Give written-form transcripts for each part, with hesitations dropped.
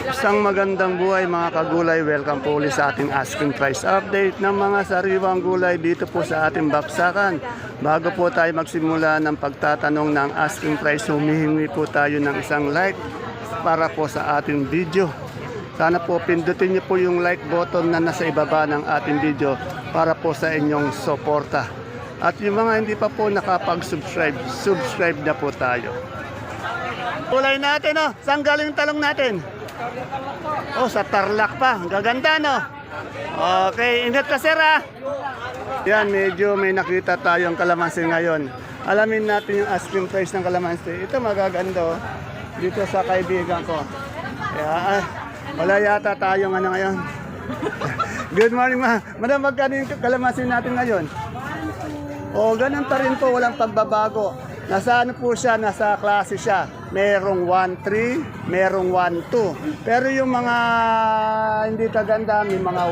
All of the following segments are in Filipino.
Isang magandang buhay mga kagulay. Welcome po ulit sa ating asking price update ng mga sariwang gulay dito po sa ating baksakan. Bago po tayo magsimula ng pagtatanong ng asking price, humihingi po tayo ng isang like para po sa ating video. Sana po pindutin niyo po yung like button na nasa ibaba ng ating video para po sa inyong suporta. At yung mga hindi pa po nakapag-subscribe, subscribe na po tayo. Gulay natin, oh. Saan galing yung talong natin? Oh, sa Tarlac pa. Ang gaganda, no? Okay, ingat ka, sir, ah. Yan, medyo may nakita tayong kalamansi ngayon. Alamin natin yung asking price ng kalamansi. Ito magaganda, oh. Dito sa kaibigan ko. Kaya, wala yata tayong ano ngayon. Good morning, ma. Madam, magkano yung kalamansi natin ngayon? Oh, ganun pa rin po, walang pagbabago. Nasa ano po siya, nasa klase siya. Merong 1.3, merong 1.2. Pero yung mga hindi kaganda, may mga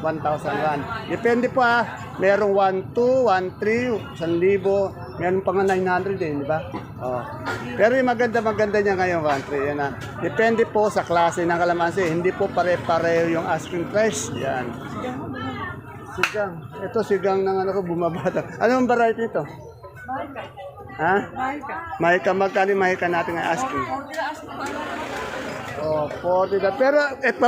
1,001. Depende po ha. Merong 1.2, 1.3, 1,000. Meron pa nga 900 di ba? Oh. Pero yung maganda niya ngayon, 1.3. Yan ha. Depende po sa klase ng kalamansi. Hindi po pare-pareho yung asking price. Yan. Sigang. Ito sigang ng ano ko, bumabata. Anong variety nito? Ha? Mahika. Magkano mahika natin ang asking? Oh, 40 na. Pero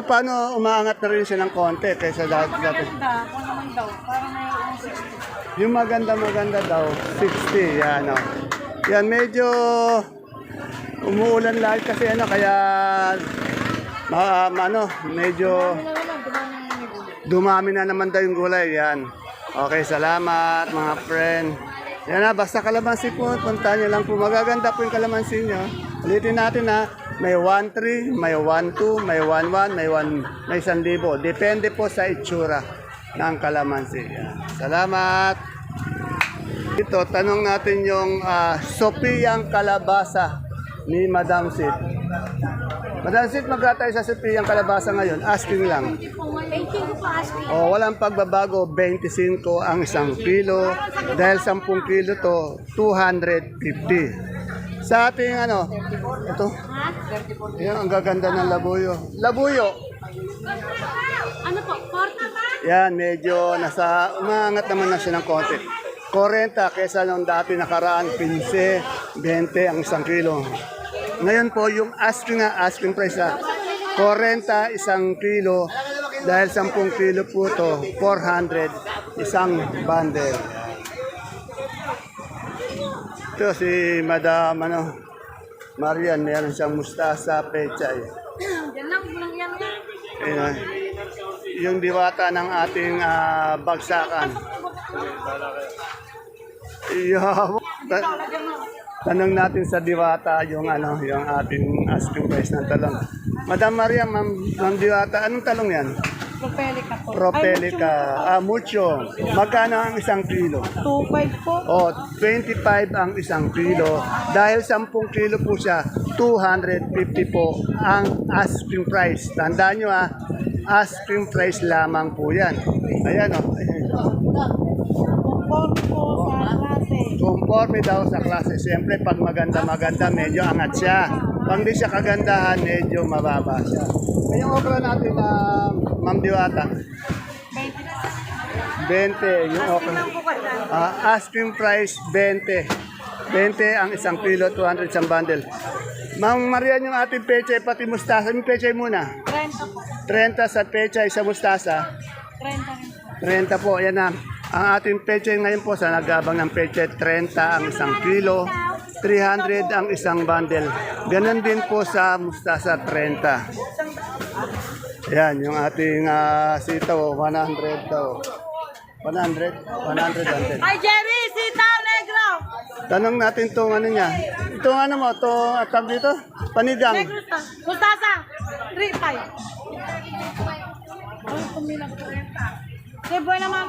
paano umaangat na rin siya ng konti kaysa dati? Kung naman daw, parang may 60. Yung maganda daw, 60. Yan, oh. Yan, medyo umuulan lagi kasi ano, kaya medyo dumami na naman daw yung gulay. Yan. Okay, salamat mga friend. Yan na, basta kalamansi po, punta nyo lang po. Magaganda po yung kalamansi nyo. Ulitin natin ha, may 1.3, may 1.2, may 1.1, may 1,000. Depende po sa itsura ng kalamansi. Yan. Salamat. Ito, tanong natin yung Sopiyang kalabasa ni Madam Sid. Madam Sid, magkatay sa Sopiyang kalabasa ngayon. Asking lang. 25 po asking. O, walang pagbabago, 25 ang isang kilo. Dahil 10 kilo to, 250. Sa ating ano, ito, yan, ang gaganda ng labuyo. Labuyo, Ano po? 40 ba? yan, medyo umangat naman na siya ng konti. 40 kesa nung dati nakaraan, 15, 20 ang isang kilo. Ngayon po, yung asking price na 40 isang kilo, dahil 10 kilo po to, 400 isang bundle. Ito si Madam Marian, meron siyang mustasa, pechay. Yan lang, walang yan nga. Ayan, yung diwata ng ating bagsakan. Tanong natin sa diwata yung yung ating asking price ng talong. Madam Maria, Ma'am Diwata, anong talong yan? Propelica po. Propelica, mucho. Magkano ang isang kilo? 25 po. O, 25 ang isang kilo. Dahil 10 kilo po siya, 250 po ang asking price. Tandaan nyo asking price lamang po yan. Ayan o. Conforme po sa klase. Conforme daw sa klase. Siyempre, pag maganda, medyo angat siya. Pag di siya kagandahan, medyo mababa siya. Yung okra natin na Ma'am Diwata, 20 yung okra. Asking price, 20. 20 ang isang kilo, 200 isang bundle. Ma'am Marian, yung ating pechay, pati mustasa. Yung pechay muna. 30 po. 30 sa pechay, sa mustasa. 30 rin po. 30 po, yan na. Ang ating pechay ngayon po, sa nagabang ng pechay, 30 ang isang kilo, 300 ang isang bundle. Ganon din po sa mustasa, 30. Yan, yung ating sitaw, 100 daw. 100. Ay, Jerry! Sitaw Negro! Tanong natin itong ano niya. Itong ano mo, itong tag dito? Panigang. Negro sta. Mustasa! 3-5. Ay, kumilang 30. Sebo naman.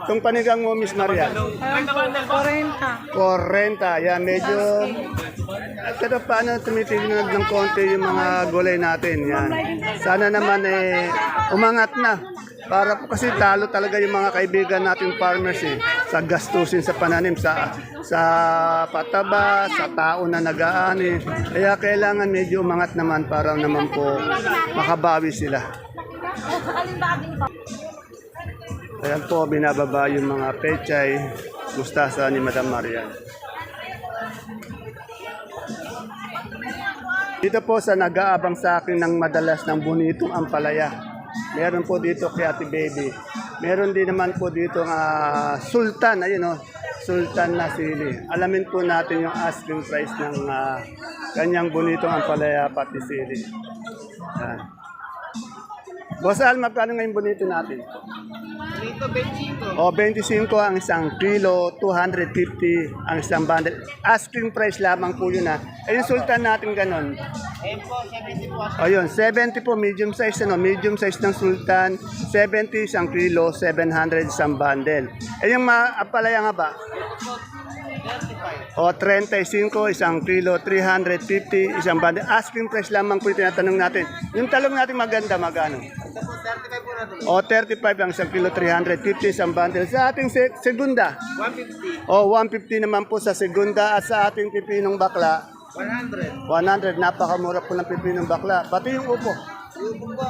Itong panigang mo, Miss Maria. 40. 40. Yan, medyo... Pero paano tumitignan ng konti yung mga gulay natin. Yan. Sana naman umangat na. Para po kasi talo talaga yung mga kaibigan nating farmers eh, sa gastusin sa pananim, sa pataba, sa tao na nag-aani. Kaya kailangan medyo umangat naman para naman po makabawi sila. Ayan po, binababa yung mga pechay, mustasa ni Madam Marian. Dito po sa nag-aabang sa akin ng madalas ng bonitong ampalaya. Meron po dito kay Ate Baby. Meron din naman po dito sultan, ayun o, sultan na sili. Alamin po natin yung asking price ng kanyang bonitong ampalaya pati sili. Yan. Boss Al, magkano ngayon bonito natin? Dito, 25. O, 25 ang isang kilo, 250 ang isang bundle. Asking price lamang po yun ha. Eh, yung sultan natin ganon. Ayun po, 70 po. O yun, 70 po, medium size, medium size ng sultan, 70 isang kilo, 700 isang bundle. Eh, yung apalaya nga ba? 35. O, 35 isang kilo, 350 isang bundle. Asking price lamang po yung tinatanong natin. Yung talong natin maganda, magano? Ito po, 35 po na doon. O, 35 ang isang kilo, 350 isang bundle. Sa ating segunda, 150. o 150 naman po sa segunda at sa ating pipinong bakla, 100. 100. Napakamura po ng pipinong bakla. Pati yung upo. Yung po,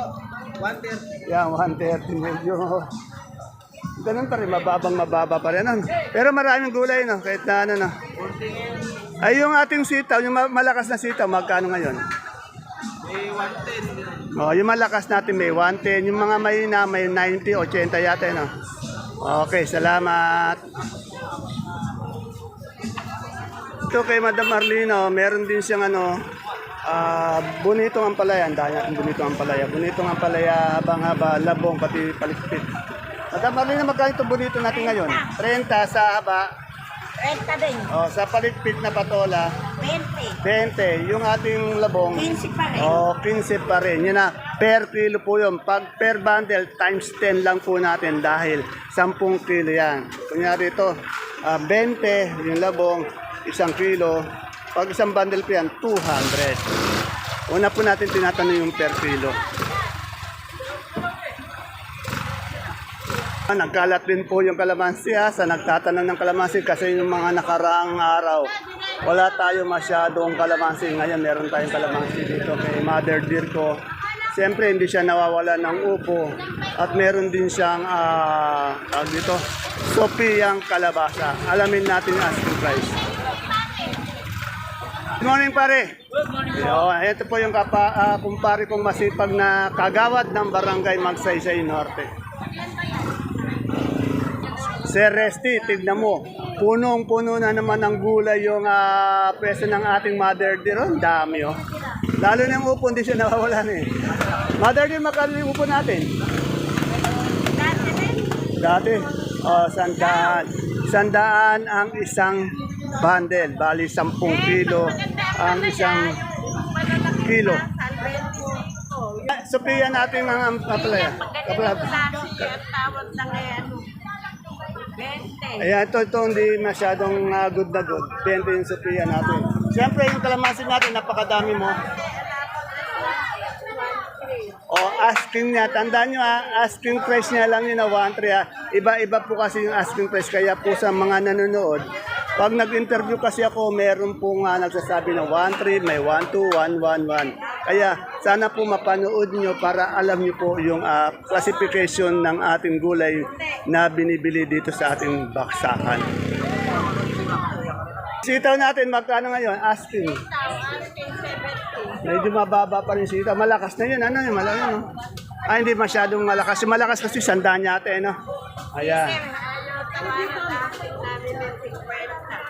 130. Yan, 130 medyo. Ganun pa rin, mababa pa rin. Ano? Pero maraming gulay, no? Kahit na ano, no? Ay, yung ating sitaw, yung malakas na sitaw, magkano ngayon? May 110. O, yung malakas natin may 110. Yung mga mahina, may 90, 80 yata, no? Okay, salamat. Ito kay Madam Marlino, meron din siyang bonitong ampalaya. Dahil natin bonitong ampalaya. Bonitong ampalaya, habang-haba, labong, pati palikpit. Madam Marlino, magkano ito bonito natin ngayon? 30 sa haba. 30 din. O, sa palikpit na patola, 20. 20. Yung ating labong, 15 pa rin. o, 15 pa rin. Yun na, per kilo po yun. Pag per bundle, times 10 lang po natin dahil 10 kilo yan. Kunyari ito, 20, yung labong, 1 kilo. Pag isang bundle po yan, 200. Una po natin tinatanong yung per kilo. Nagkalat din po yung kalamansi sa nagtatanong ng kalamansi kasi yung mga nakaraang araw wala tayo masyadong kalamansi. Ngayon meron tayong kalamansi dito kay Mother Dear ko. Siyempre hindi siya nawawala ng upo at meron din siyang tawag dito, Sophia kalabasa. Alamin natin yung asking price. Good morning pare. Good morning po. Ito po yung kumpare kong masipag na kagawad ng barangay Magsaysay Norte. Sir Resty, tignan mo. Punong-puno na naman ng gulay yung pwesto ng ating Mother Dear. Ang dami oh. Lalo na yung upo, hindi siya nawawalan eh. Mother Dear, magkano yung upo natin? Dati? O, 100. 100 ang isang bundle. Bali, 10 kilo ang isang kilo. Sophia natin ang apalaya. Tawag na ngayon. 20. Ayan, ito hindi masyadong good na good. 20 yung Sophia natin. Siyempre, yung kalamansi natin, napakadami mo. O, asking niya. Tandaan nyo asking price niya lang yun 1.3 Iba-iba po kasi yung asking price. Kaya po sa mga nanonood, pag nag-interview kasi ako, meron po nagsasabi ng 1.3, may 1.2, 1.11. Kaya sana po mapanood nyo para alam nyo po yung classification ng ating gulay na binibili dito sa ating baksakan. Sitaw natin, magkano ngayon? Asking. Medyo mababa pa rin sitaw. Malakas na yun. Ano yun? Malakas, no? Hindi masyadong malakas. Yung malakas kasi sandaan yate, no? Ayan.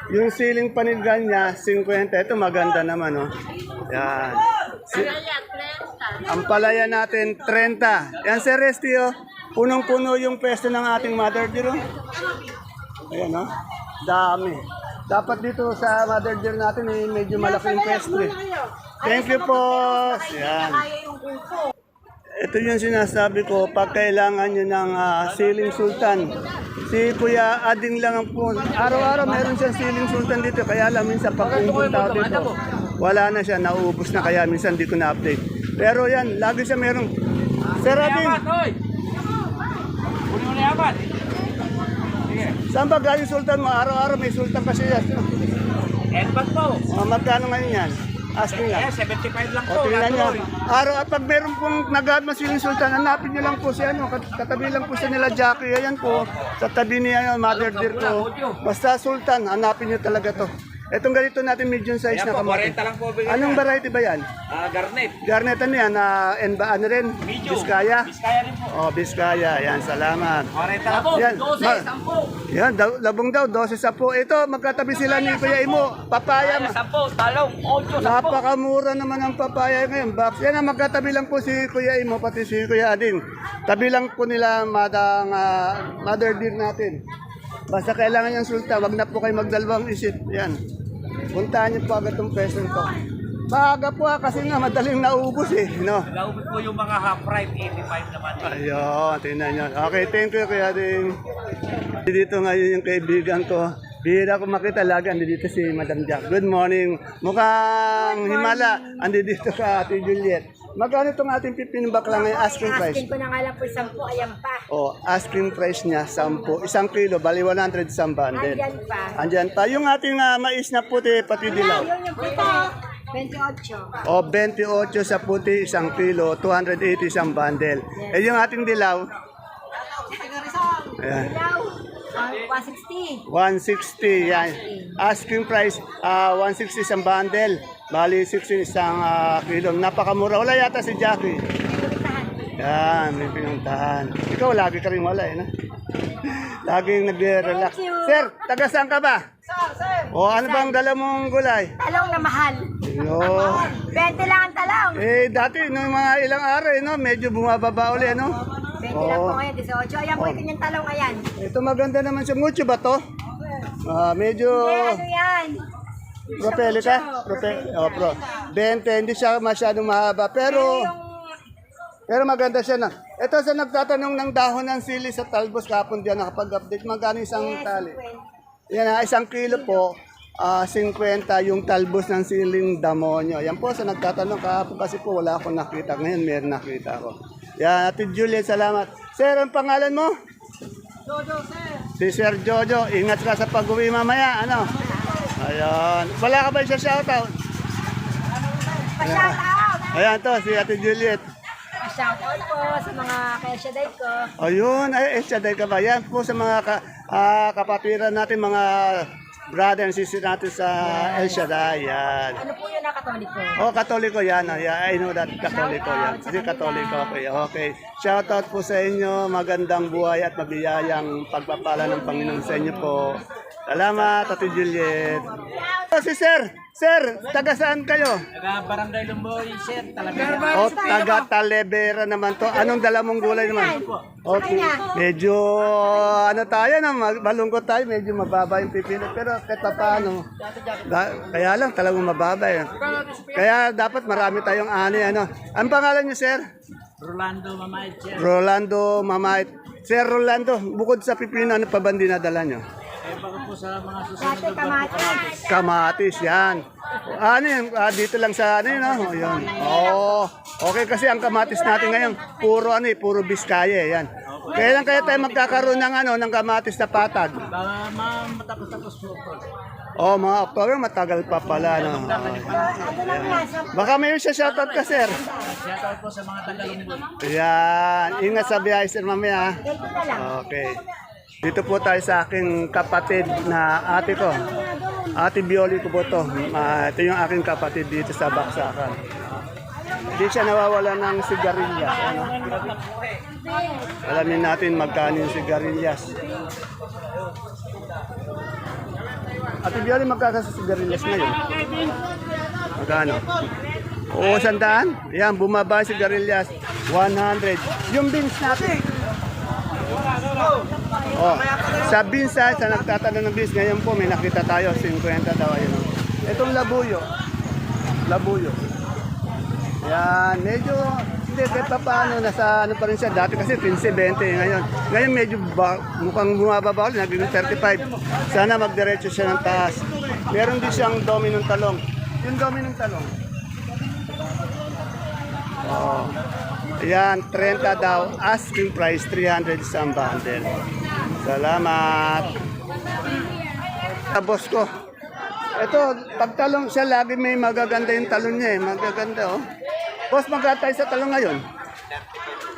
Yung siling panigan niya, 50. Ito maganda naman, no? Yan. Ang palaya natin, 30. Yan, Sir Resty, oh. Punong-puno yung pwesto ng ating Mother Dear, oh. Ayan, no? Dami. Dapat dito sa Mother Dear natin, medyo malaki yung pwesto, eh. Thank you po. Yan. Ito yung sinasabi ko, pag kailangan nyo ng siling sultan. Si Kuya Ading lang ang po. Araw-araw meron siyang siling sultan dito. Kaya lang minsan pag pumunta dito, wala na siya, nauubos na. Kaya minsan di ko na-update. Pero yan, lagi siya meron. Sir Ading, yaman. Sige. Saan ba galing sultan mo? Araw-araw may sultan kasi yan. Edbag po. Magkano ngayon yan? Asking lang. 75 lang po. O, tingnan nyo. Araw at pag meron pong nag-add masiling sultan, hanapin nyo lang po si ano, katabi lang po siya nila Jackie. Ayan po, sa tabi niya yun, mother dear ko. Basta sultan, hanapin nyo talaga to. Etong ganito natin medium size Ayan na po, kamatis. 40 lang po bigay Anong niya. variety ba yan? Garnet. Garnet ano yan? Ano rin? Medium. Biskaya? Biskaya rin po. Oh, Biskaya. Yan, salamat. 40 lang po. Yan, 12, 10. Yan, labong daw, 12 sa po. Ito, magkatabi sila ni Kuya Imo. Papaya. 10, talong, 8, 10. Napakamura naman ang papaya ngayon. Box. Yan ang magkatabi lang po si Kuya Imo, pati si Kuya Ading. Tabi lang po nila madang mother dear natin. Basta kailangan yung sulta, wag na po kayo magdalawang isip. Yan. Puntahan niyo po agad itong person to. Maaga po kasi nga madaling naubos eh. No? Nagaubos po yung mga half price, 85 naman. Ayun, tingnan nyo. Okay, thank you Kuya Ading. Dito ngayon yung kaibigan ko. Bihira ko makita lagi, andi dito si Madam Jack. Good morning. Mukhang himala, andi dito ka Ate Juliet. Magkano itong ating pipinumbak lang ngayon, asking price? Asking ko na nga lang po 10, ayan pa. Oh, asking price niya, 10. Isang kilo, bali 100 isang bundle. Andyan pa. Andyan pa. Yung ating mais na puti, pati dilaw. Yun yung puto. 28. O, 28 sa puti, isang kilo, 280 isang bundle. Eh, yung ating dilaw, ayan, Ilaw. 160. 160, yan. Asking price, 160 isang bundle. Bali, 60 isang kilo. Napakamura. Wala yata si Jackie. Yan, may pinuntahan. Ikaw, lagi ka rin wala, eh, no? Laging nagre-relax. Thank you. Sir, taga saan ka ba? O, ano bang dala mong gulay? Talong na mahal. Yo. 20 lang ang talong. Eh, dati, nung mga ilang araw, no, medyo bumababa uli, no? 20 lang po ngayon, 18. Ayan po yung kanyang talong, ayan. Ito maganda naman siya. Mucho ba to? Medyo... Eh, ano yan? Propele ka? Pro. 20, hindi siya masyadong mahaba. Pero maganda siya na. Ito sa nagtatanong ng dahon ng sili sa talbos kapon diyan nakapag-update. Magkano isang tali? Yan, isang kilo po. 50 yung talbos ng siling damonyo. Yan po sa nagtatanong kahapon kasi po wala akong nakita. Ngayon meron nakita ako. Yan, Ate Juliet, salamat. Sir, ang pangalan mo? Jojo, sir. Si Sir Jojo. Ingat ka sa pag-uwi mamaya. Ano? Ayun. Wala ka ba siya shoutout? Pa-shoutout! Ayan to, si Ate Juliet. Pa-shoutout po sa mga kaya ko. Ayun, ay siya dahil ka ba? Yan po sa mga kapatiran natin, mga brother and sister natin sa El Shaddai. Yan. Ano po yun na katoliko? Oh, Katoliko yan. Yeah, I know that Katoliko yan. Kasi Katoliko. Okay. Shoutout po sa inyo. Magandang buhay at mabiyayang pagpapala ng Panginoon sa inyo po. Salamat, Ate Juliet. Oh, si Sir. Sir, taga saan kayo? Taga Barangay Lumboy, sir. Talaga. O, taga Talebera naman to. Anong dala mong gulay naman? Okay. Medyo, ano tayo na, malungkot tayo. Medyo mababa yung pipino. Pero kahit pa paano. Kaya lang, talagang mababa yun. Kaya dapat marami tayong ani. Ano. Ang pangalan niyo, sir? Rolando Mamay, sir. Rolando Mamait. Sir Rolando, bukod sa pipino, ano pa ba dinadala niyo? Eh, baka po sa mga susunod Dati kamatis. Kamatis, yan. Ano yun? Dito lang sa ano yun, no? Yun. Oo. Okay kasi ang kamatis natin ngayon, puro ano puro Biskaya, yan. Kailan kaya tayo magkakaroon ng ano, ng kamatis na patag? Baka matapos-tapos po po. Oh, mga October, matagal pa pala, no? Baka mayroon siya shoutout ka, sir. Shoutout po sa mga taga-Lumboy. Yan. Ingat sa biyahe, sir, mamaya. Dito na lang. Okay. Dito po tayo sa aking kapatid na ate ko. Ate Bioli ko po to. Ito yung aking kapatid dito sa Baksakan. Hindi siya nawawala ng sigarilyas. Ano? Alamin natin magkano yung sigarilyas. Ate Bioli, magkano sa sigarilyas ngayon? Magkano? Oo, 100. Yan, bumaba yung sigarilyas. 100. Yung beans natin. Oh, sa beans sa nagtatanong ng beans, ngayon po may nakita tayo, 50 daw ayun. Itong labuyo. Labuyo. Yan, medyo hindi kahit pa paano nasa ano pa rin siya dati kasi 15-20 ngayon. Ngayon medyo mukhang bumababa ulit, naging 35. Sana magdiretso siya ng taas. Meron din siyang dominong talong. Yung dominong talong. Oh. Ayan, 30 daw. Asking price, 300 isang bundle. Salamat. Boss ko. Ito, pagtalong siya, lagi may magaganda yung talon niya eh. Magaganda oh. Boss, magkatay sa talong ngayon?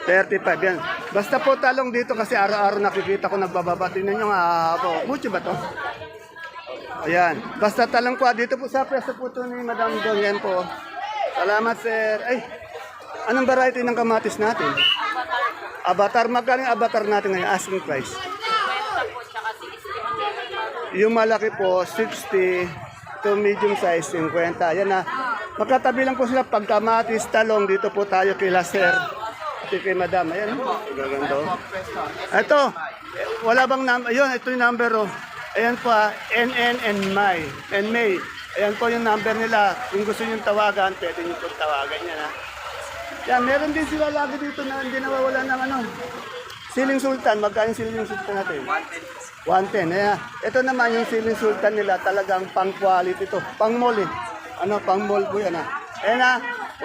35 yan. Basta po talong dito kasi araw-araw nakikita ko nagbababa. Tingnan nyo nga po. Mucho ba to? Ayan. Basta talong po. Dito po sa preso po ito ni Madam Dong. Yan po. Salamat sir. Ay, anong variety ng kamatis natin? Avatar. Magkano yung avatar natin ngayon? Asking price. Yung malaki po, 60 to medium size, 50. Yan na. Magkatabi lang po sila pag kamatis, talong. Dito po tayo kila sir. Ito kay madam. Ayan. Gaganda. Ito. Wala bang number? Ayun, ito yung number. Oh. Ayan po. NN and May. And May. Ayan po yung number nila. Kung gusto nyo tawagan, pwede nyo po tawagan yan. Ha? Yan, meron din sila lagi dito na hindi nawawala ng ano. Siling Sultan. Magkano yung Siling Sultan natin? 110. Ayan. Ito naman yung Siling Sultan nila. Talagang pang quality to. Pang mall eh. Ano, pang mall po yan ha. Ayan na.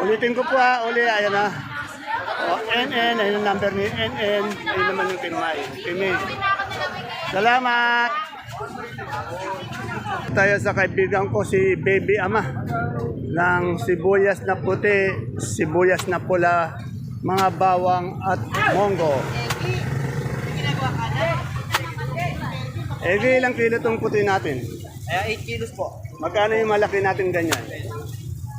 Ulitin ko po ha. Uli. Ayan na. O, NN. Ayan yung number ni NN. Ayun naman yung Kimay. Kimay. Salamat. Tayo sa kaibigan ko si Baby Ama ng sibuyas na puti, sibuyas na pula, mga bawang at monggo. Ilang kilo itong puti natin? 8 kilos po. Magkano yung malaki natin ganyan?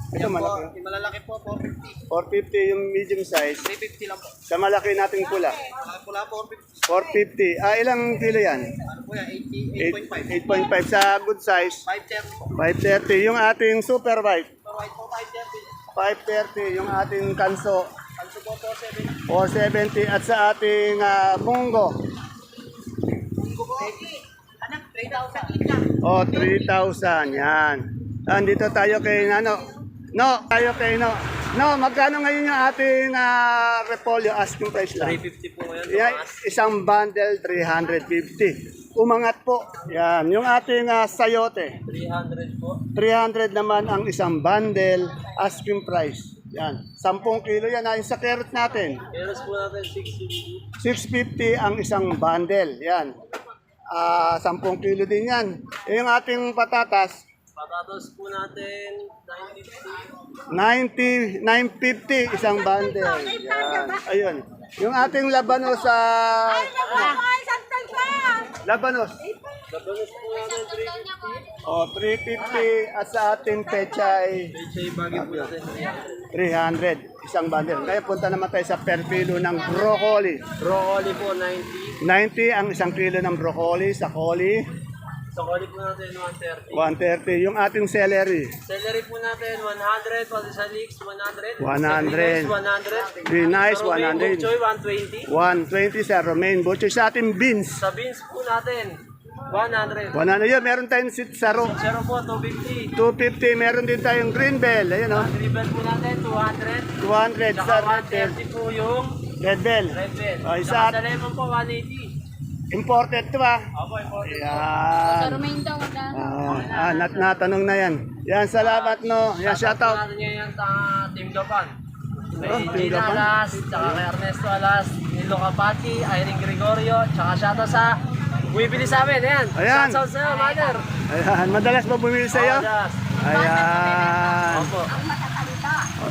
Ito malaki. Yung malalaki po, 450. 450 yung medium size. 350 lang po. Sa malaki nating pula. Malaki pula, 450. 450. Ilang kilo yan? Ano po yan? 8.5. 8.5. Sa good size? 530 po. 530. Yung ating super white? Super white po, 530. 530. Yung ating kanso? Kanso po, 470. 470. At sa ating munggo? Linggo po. Anak, 3,000 lang. 3,000. Yan. Andito tayo kay tayo kay magkano ngayon yung ating repolyo asking price lang? 350 po ngayon. Yan, isang bundle 350. Umangat po. Yan, yung ating sayote. 300 po. 300 naman ang isang bundle asking price. Yan, 10 kilo yan. Yung sa carrot natin, Keros po natin, 650. 650 ang isang bundle. Yan. 10 kilo din yan. Yung ating patatas, Patatos po natin, 90, 950. 950 isang bundle. Yan. Ayun. Yung ating labanos sa labanos. Labanos po natin, 350 at sa ating pechay 350. Pechay bagay po natin, 300 isang bundle. Kaya punta naman tayo sa per kilo ng broccoli. Broccoli po, 90. 90 ang isang kilo ng broccoli sa coli. Sa coli po natin, 130. 130 yung ating celery. Celery po natin, 100. Pati sa leeks, 100. 100. 100. Green nice, Sa romaine 100. bok choy, 120. 120 sa romaine butcher. Sa ating beans. Sa beans po natin, 100. 100 yun. Meron tayong saro. Zero po, 250. 250. Meron din tayong green bell. Ayun o. Ribbon po natin, 200. 200 sa Saka red bell. 130 po yung Red bell. red bell. O, Saka isa. sa lemon po, 180. Imported to ah. Opo, important. Yan. Romaine daw, Natanong na yan. Yan, salamat no. Yan, Shout shout out. natin ngayon sa Team Gapan. Kay Team Gina Gapan. Alas, tsaka kay Ernesto Alas, Nilo Capati, Irene Gregorio, tsaka shoutout sa bumibili sa amin. Ayan. Ayan. Shoutout sa'yo, mother. Ayan, madalas ba bumili sa'yo? Alas. Ayan. Opo.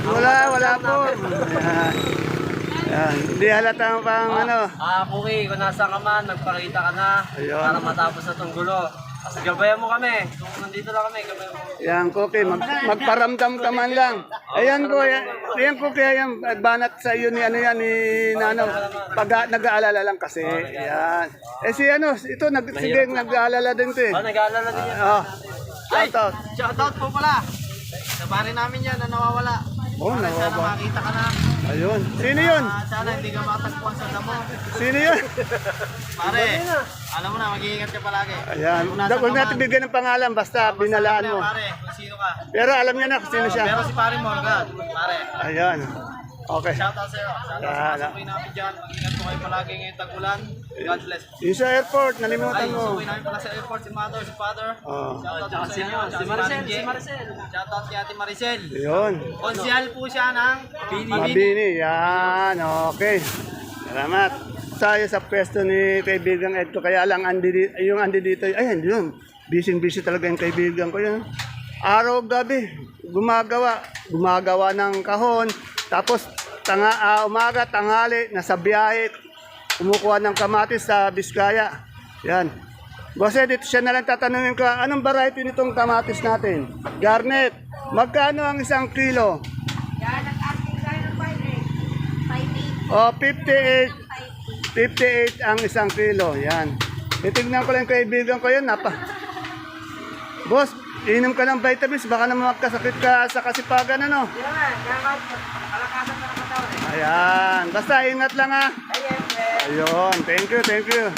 Wala po. Ayan. Ayan. Hindi halata pang ano. Puki, kung nasa ka man, nagpakita ka na Ayun. para matapos na tong gulo. Kasi gabayan mo kami. Kung nandito lang kami, gabayan mo. Yan, Cookie, magparamdam ka man lang. Ayan ko, yan Cookie, ayan, banat sa iyo ni ano yan, ni Nano. Pag nag-aalala lang kasi, yan. Si ano, ito, sige, nag-aalala din to eh. Nag-aalala din yan. Shout out. Shoutout po pala. Sa pare namin yan na nawawala. Sana nawawala. makita ka na. Ayun. Sino yun? Sana hindi ka matagpuan sa damo. Sino yun? Pare, alam mo na, mag-iingat ka palagi. Ayan. Huwag natin bigyan ng pangalan, basta binalaan mo. Pare, kung sino ka. Pero alam niya na kung sino siya. Pero si pare mo agad, pare. Ayan. Okay. Shoutout sa'yo. Shoutout sa mga sukoy namin dyan. Mag-ingat po kayo palagi ngayong tag-ulan. God bless. Yung sa airport, nalimutan Ay, mo. sukoy namin pala sa airport, si mother, si father. Oh. Shoutout po sa inyo. Si Maricel. Shoutout kay Ate Maricel. Yun. Konsyal po siya ng Mabini. Yan. Okay. Salamat. Tayo sa pwesto ni kaibigan Edco. Kaya lang yung andi dito. Ay, hindi yun. Busy talaga yung kaibigan ko yun. Araw-gabi. Gumagawa ng kahon. Tapos umaga, tanghali, nasa biyahe. Kumukuha ng kamatis sa Biskaya. Yan. Boss Ed, dito siya na lang tatanungin ko, anong variety nitong kamatis natin? Garnet. Magkano ang 1 kilo? Yan, nag-asking tayo ng 5 O, 58. 58 ang 1 kilo. Yan. Titignan ko lang yung kaibigan ko yun. Boss, inom ka ng vitamins. Baka naman magkasakit ka sa kasipagan, ano? Yan, dapat palakasan ka ng katawan. Ayan. Basta ingat lang, ha. Ayun. Thank you.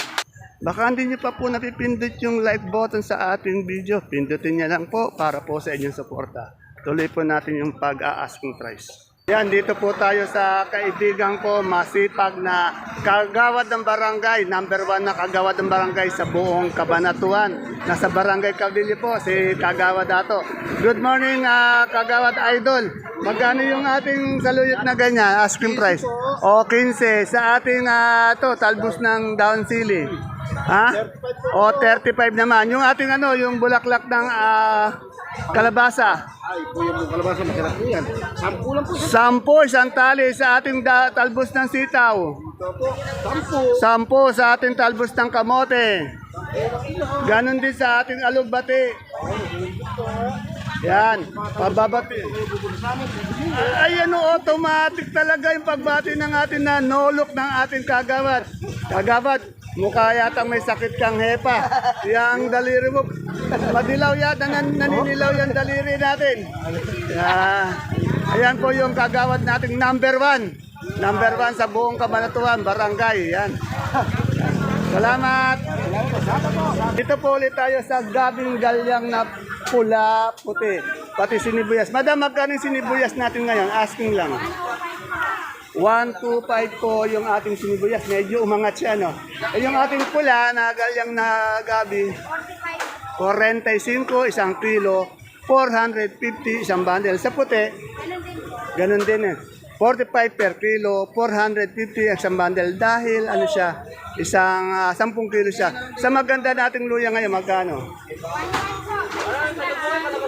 Baka hindi nyo pa po napipindot yung like button sa ating video. Pindutin niya lang po para po sa inyong suporta. Tuloy po natin yung pag-a-asking price. Yan, dito po tayo sa kaibigan ko, masipag na kagawad ng barangay, number 1 na kagawad ng barangay sa buong Cabanatuan. Nasa barangay Cavili po, si Kagawad Dato. Good morning, Kagawad Idol. Magkano yung ating saluyot na ganyan, asking price? O, 15. Sa ating talbos ng down sili. Ha? O, 35 naman. Yung ating yung bulaklak ng kalabasa. Ay, po yung kalabasa masarap po yan. 10 lang po. 10, isang tali sa ating talbos ng sitaw. 10 sa ating talbos ng kamote. Ganon din sa ating alugbati. Yan, pababati. Ay, automatic talaga yung pagbati ng ating nolok ng ating kagawad. Kagawad, mukha yata may sakit kang hepa. Yang daliri mo, madilaw yata, naninilaw yung daliri natin. Ayan po yung kagawad nating number 1. Number 1 sa buong Cabanatuan, barangay. Yan. Salamat. Dito po ulit tayo sa gabing galyang na pula, puti. Pati sinibuyas. Madam, magkano yung sinibuyas natin ngayon? Asking lang. 125 po yung ating sinibuyas. Medyo umangat siya, no? Eh, yung ating pula na galyang na gabi, 45, 1 kilo, 450 isang bundle. Sa puti, ganun din eh. 45 per kilo, 450 isang bundle dahil siya, isang 10 kilo siya. Sa maganda nating luya ngayon, magkano?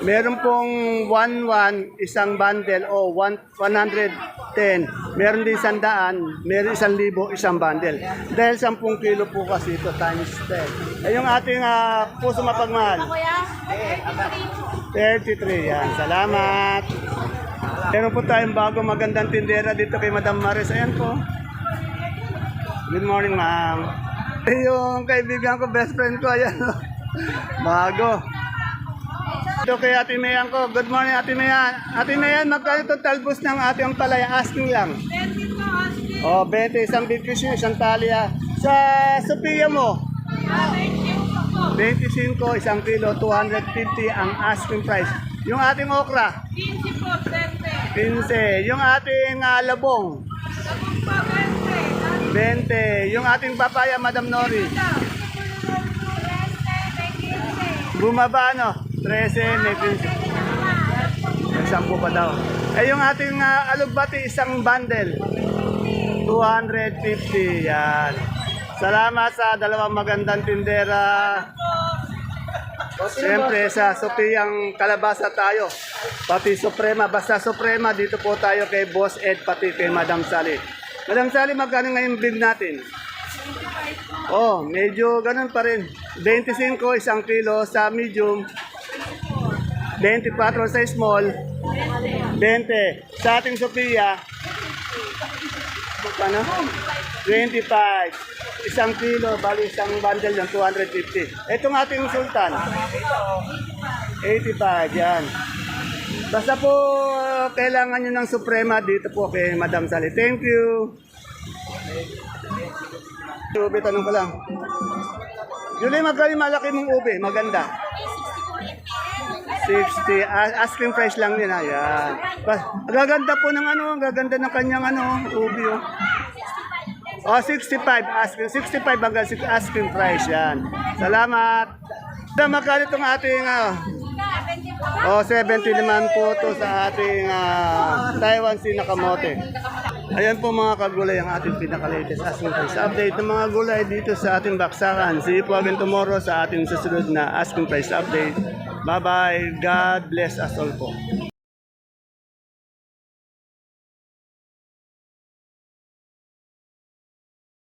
Meron pong 1,1 isang bundle o 110. Meron din 100, meron 1,000 isang bundle. Dahil 10 kilo po kasi ito times 10. Yung ating puso mapagmahal. 33, yan. Salamat. Meron po tayong bago magandang tindera dito kay Madam Maris. Ayan po. Good morning, ma'am. Yung kaibigan ko, best friend ko, ayan. Bago. Ito kay Ate Mayan ko. Good morning, Ate Mayan. Ate Mayan, magkano itong talbos ng ating palaya? Asking lang. 20 po, asking. O, 20. Isang big fish, isang talya. Sa Sophia mo? 25, isang kilo, 250 ang asking price. Yung ating okra? 15 po, 15. 20. Yung ating labong? 20. Yung ating papaya, Madam Nori? Bumaba, no? 13, may 15. May 10 pa daw. Eh, yung ating alugbati, isang bundle? 250. Yan. Salamat sa dalawang magandang tindera. Siyempre sa Sopiang Kalabasa tayo. Pati Suprema. Basta Suprema, dito po tayo kay Boss Ed, pati kay Madam Sally. Madam Sally, magkano ngayon big natin? Oh, medyo ganun pa rin. 25 isang kilo sa medium. 24 sa small. 20. Sa ating Sophia, ano? 25. Isang kilo, bali isang bundle ng 250. Itong ating Sultan. 85, yan. Basta po, kailangan nyo ng Suprema dito po kay Madam Sally. Thank you. Ube, tanong ko lang. Julie, magkano malaki mong ube? Maganda. 60. Asking price lang din. Ayan. Gaganda po ng ano. Gaganda ng kanyang ano. Ubi oh. Oh, 65. Asking. 65 hanggang asking price. Yan. Salamat. Magkano itong ating... oh, 70 naman po to sa ating Taiwan Sea Nakamote. Ayan po mga kagulay ang ating pinaka-latest asking price update ng mga gulay dito sa ating baksakan. See you po again tomorrow sa ating susunod na asking price update. Bye-bye. God bless us all po.